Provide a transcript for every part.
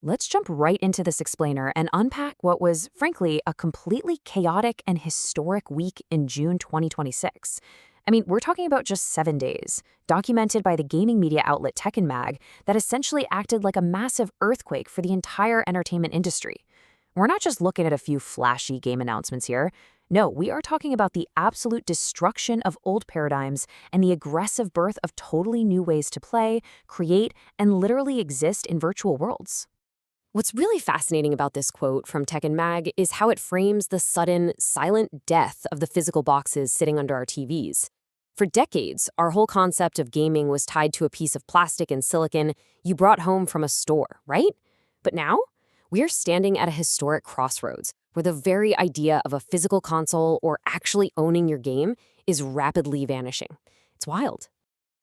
Let's jump right into this explainer and unpack what was, frankly, a completely chaotic and historic week in June 2026. We're talking about just 7 days, documented by the gaming media outlet TekinMag, that essentially acted like a massive earthquake for the entire entertainment industry. We're not just looking at a few flashy game announcements here. No, we are talking about the absolute destruction of old paradigms and the aggressive birth of totally new ways to play, create, and literally exist in virtual worlds. What's really fascinating about this quote from Tekken Mag is how it frames the sudden, silent death of the physical boxes sitting under our TVs. For decades, our whole concept of gaming was tied to a piece of plastic and silicon you brought home from a store, right? But now, we are standing at a historic crossroads where the very idea of a physical console or actually owning your game is rapidly vanishing. It's wild.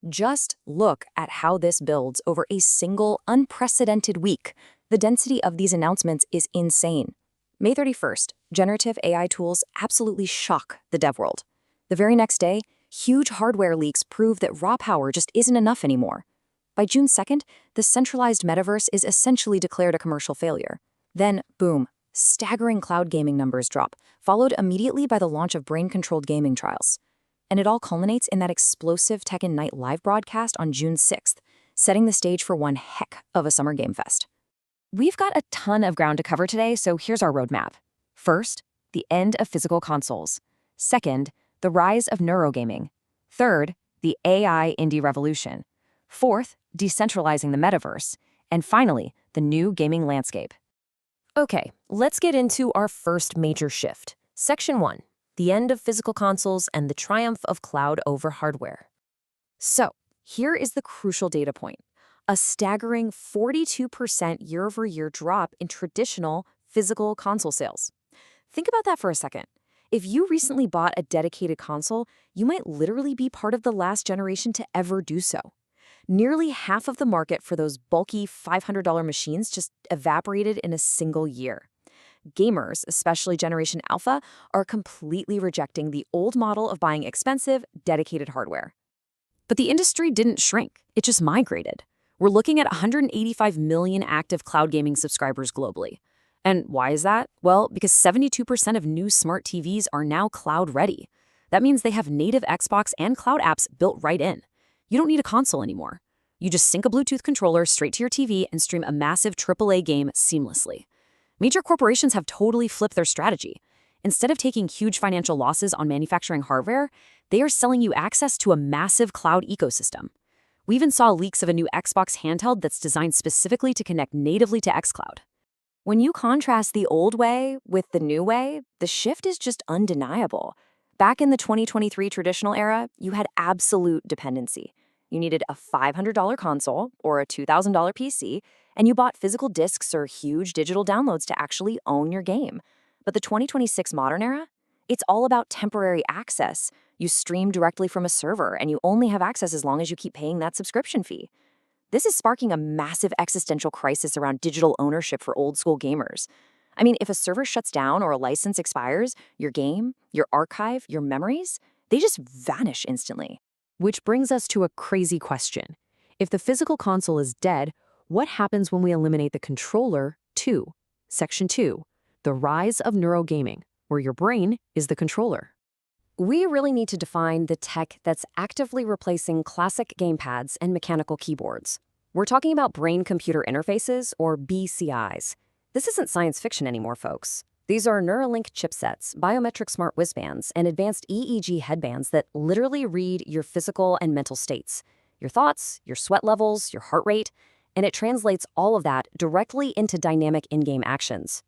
Just look at how this builds over a single unprecedented week. The density of these announcements is insane. May 31st, generative AI tools absolutely shock the dev world. The very next day, huge hardware leaks prove that raw power just isn't enough anymore. By June 2nd, the centralized metaverse is essentially declared a commercial failure. Then, boom, staggering cloud gaming numbers drop, followed immediately by the launch of brain-controlled gaming trials. And it all culminates in that explosive Tekken Night live broadcast on June 6th, setting the stage for one heck of a summer game fest. We've got a ton of ground to cover today, so here's our roadmap. First, the end of physical consoles. Second, the rise of neurogaming. Third, the AI indie revolution. Fourth, decentralizing the metaverse. And finally, the new gaming landscape. Okay, let's get into our first major shift. Section 1, the end of physical consoles and the triumph of cloud over hardware. So, here is the crucial data point. A staggering 42% year-over-year drop in traditional physical console sales. Think about that for a second. If you recently bought a dedicated console, you might literally be part of the last generation to ever do so. Nearly half of the market for those bulky $500 machines just evaporated in a single year. Gamers, especially Generation Alpha, are completely rejecting the old model of buying expensive, dedicated hardware. But the industry didn't shrink, it just migrated. We're looking at 185 million active cloud gaming subscribers globally. And why is that? Well, because 72% of new smart TVs are now cloud ready. That means they have native Xbox and cloud apps built right in. You don't need a console anymore. You just sync a Bluetooth controller straight to your TV and stream a massive AAA game seamlessly. Major corporations have totally flipped their strategy. Instead of taking huge financial losses on manufacturing hardware, they are selling you access to a massive cloud ecosystem. We even saw leaks of a new Xbox handheld that's designed specifically to connect natively to xCloud. When you contrast the old way with the new way, the shift is just undeniable. Back in the 2023 traditional era, you had absolute dependency. You needed a $500 console or a $2,000 PC, and you bought physical discs or huge digital downloads to actually own your game. But the 2026 modern era? It's all about temporary access. You stream directly from a server, and you only have access as long as you keep paying that subscription fee. This is sparking a massive existential crisis around digital ownership for old-school gamers. If a server shuts down or a license expires, your game, your archive, your memories, they just vanish instantly. Which brings us to a crazy question. If the physical console is dead, what happens when we eliminate the controller, too? Section 2, the rise of neurogaming, where your brain is the controller. We really need to define the tech that's actively replacing classic gamepads and mechanical keyboards. We're talking about brain-computer interfaces, or BCIs. This isn't science fiction anymore, folks. These are Neuralink chipsets, biometric smart wristbands, and advanced EEG headbands that literally read your physical and mental states, your thoughts, your sweat levels, your heart rate, and it translates all of that directly into dynamic in-game actions.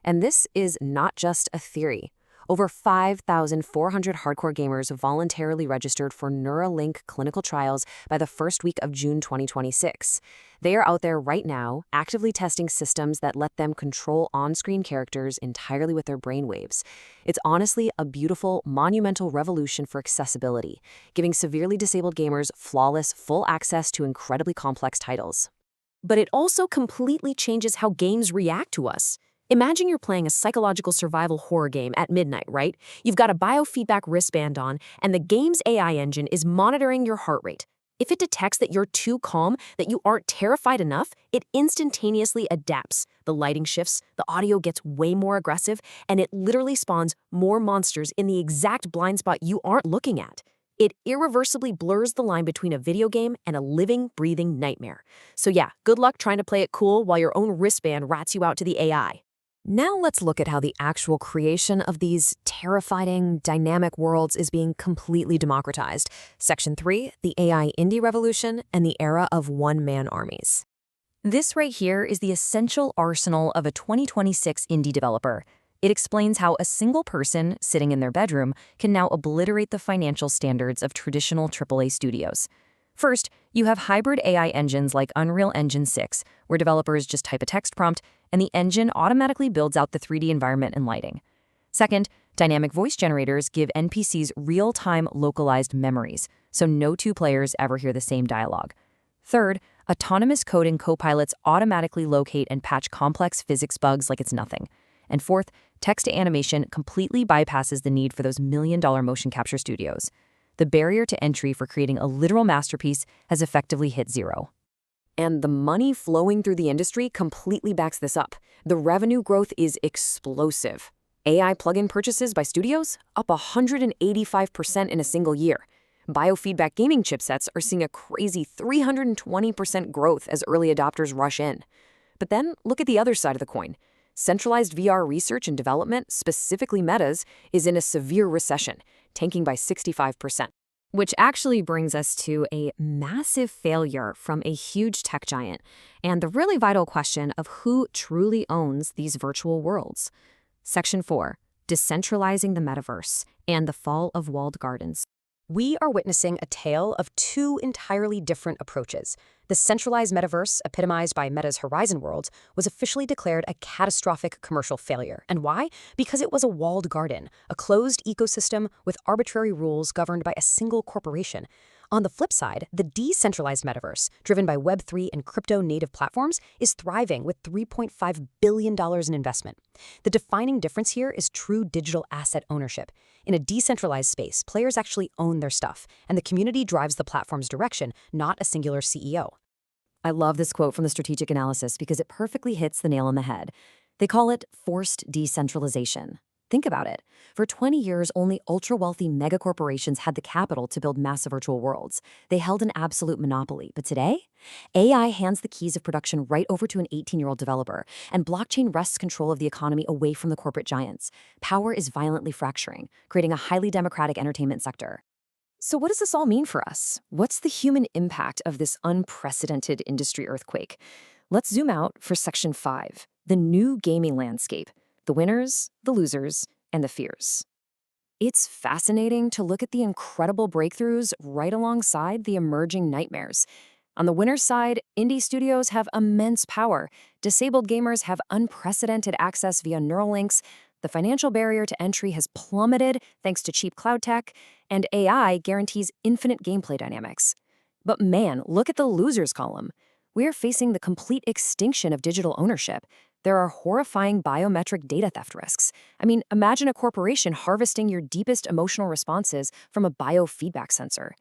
And this is not just a theory. Over 5,400 hardcore gamers voluntarily registered for Neuralink clinical trials by the first week of June 2026. They are out there right now, actively testing systems that let them control on-screen characters entirely with their brainwaves. It's honestly a beautiful, monumental revolution for accessibility, giving severely disabled gamers flawless, full access to incredibly complex titles. But it also completely changes how games react to us. Imagine you're playing a psychological survival horror game at midnight, right? You've got a biofeedback wristband on, and the game's AI engine is monitoring your heart rate. If it detects that you're too calm, that you aren't terrified enough, it instantaneously adapts. The lighting shifts, the audio gets way more aggressive, and it literally spawns more monsters in the exact blind spot you aren't looking at. It irreversibly blurs the line between a video game and a living, breathing nightmare. So yeah, good luck trying to play it cool while your own wristband rats you out to the AI. Now let's look at how the actual creation of these terrifying, dynamic worlds is being completely democratized. Section 3, the AI indie revolution and the era of one-man armies. This right here is the essential arsenal of a 2026 indie developer. It explains how a single person sitting in their bedroom can now obliterate the financial standards of traditional AAA studios. First, you have hybrid AI engines like Unreal Engine 6, where developers just type a text prompt and the engine automatically builds out the 3D environment and lighting. Second, dynamic voice generators give NPCs real-time localized memories, so no two players ever hear the same dialogue. Third, autonomous coding copilots automatically locate and patch complex physics bugs like it's nothing. And fourth, text-to-animation completely bypasses the need for those million-dollar motion capture studios. The barrier to entry for creating a literal masterpiece has effectively hit zero. And the money flowing through the industry completely backs this up. The revenue growth is explosive. AI plugin purchases by studios up 185% in a single year. Biofeedback gaming chipsets are seeing a crazy 320% growth as early adopters rush in. But then look at the other side of the coin. Centralized VR research and development, specifically Meta's, is in a severe recession, tanking by 65%. Which actually brings us to a massive failure from a huge tech giant, and the really vital question of who truly owns these virtual worlds. Section 4, decentralizing the metaverse and the fall of walled gardens. We are witnessing a tale of two entirely different approaches. The centralized metaverse, epitomized by Meta's Horizon Worlds, was officially declared a catastrophic commercial failure. And why? Because it was a walled garden, a closed ecosystem with arbitrary rules governed by a single corporation. On the flip side, the decentralized metaverse, driven by Web3 and crypto-native platforms, is thriving with $3.5 billion in investment. The defining difference here is true digital asset ownership. In a decentralized space, players actually own their stuff, and the community drives the platform's direction, not a singular CEO. I love this quote from the Strategic Analysis because it perfectly hits the nail on the head. They call it forced decentralization. Think about it. For 20 years, only ultra-wealthy megacorporations had the capital to build massive virtual worlds. They held an absolute monopoly. But today, AI hands the keys of production right over to an 18-year-old developer, and blockchain wrests control of the economy away from the corporate giants. Power is violently fracturing, creating a highly democratic entertainment sector. So what does this all mean for us? What's the human impact of this unprecedented industry earthquake? Let's zoom out for Section 5, the new gaming landscape. The winners, the losers, and the fears. It's fascinating to look at the incredible breakthroughs right alongside the emerging nightmares. On the winner's side, indie studios have immense power. Disabled gamers have unprecedented access via neural links. The financial barrier to entry has plummeted thanks to cheap cloud tech, and AI guarantees infinite gameplay dynamics. But man, look at the losers column. We are facing the complete extinction of digital ownership. There are horrifying biometric data theft risks. I mean, imagine a corporation harvesting your deepest emotional responses from a biofeedback sensor.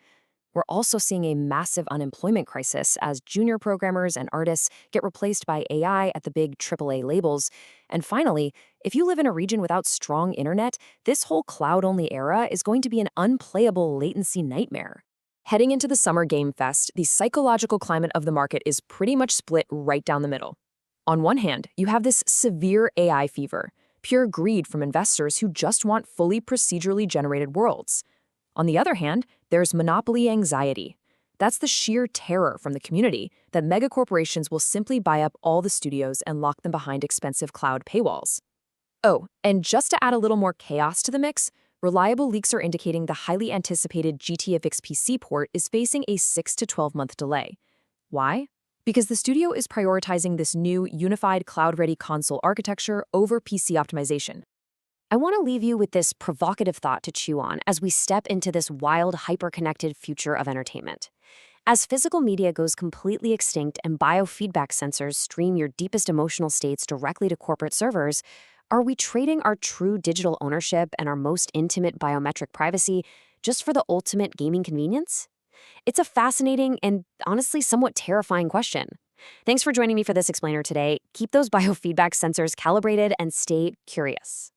We're also seeing a massive unemployment crisis as junior programmers and artists get replaced by AI at the big AAA labels. And finally, if you live in a region without strong internet, this whole cloud-only era is going to be an unplayable latency nightmare. Heading into the Summer Game Fest, the psychological climate of the market is pretty much split right down the middle. On one hand, you have this severe AI fever, pure greed from investors who just want fully procedurally generated worlds. On the other hand, there's monopoly anxiety. That's the sheer terror from the community that megacorporations will simply buy up all the studios and lock them behind expensive cloud paywalls. Oh, and just to add a little more chaos to the mix, reliable leaks are indicating the highly anticipated GTFX PC port is facing a 6 to 12-month delay. Why? Because the studio is prioritizing this new unified cloud-ready console architecture over PC optimization. I want to leave you with this provocative thought to chew on as we step into this wild, hyper-connected future of entertainment. As physical media goes completely extinct and biofeedback sensors stream your deepest emotional states directly to corporate servers, are we trading our true digital ownership and our most intimate biometric privacy just for the ultimate gaming convenience? It's a fascinating and honestly somewhat terrifying question. Thanks for joining me for this explainer today. Keep those biofeedback sensors calibrated and stay curious.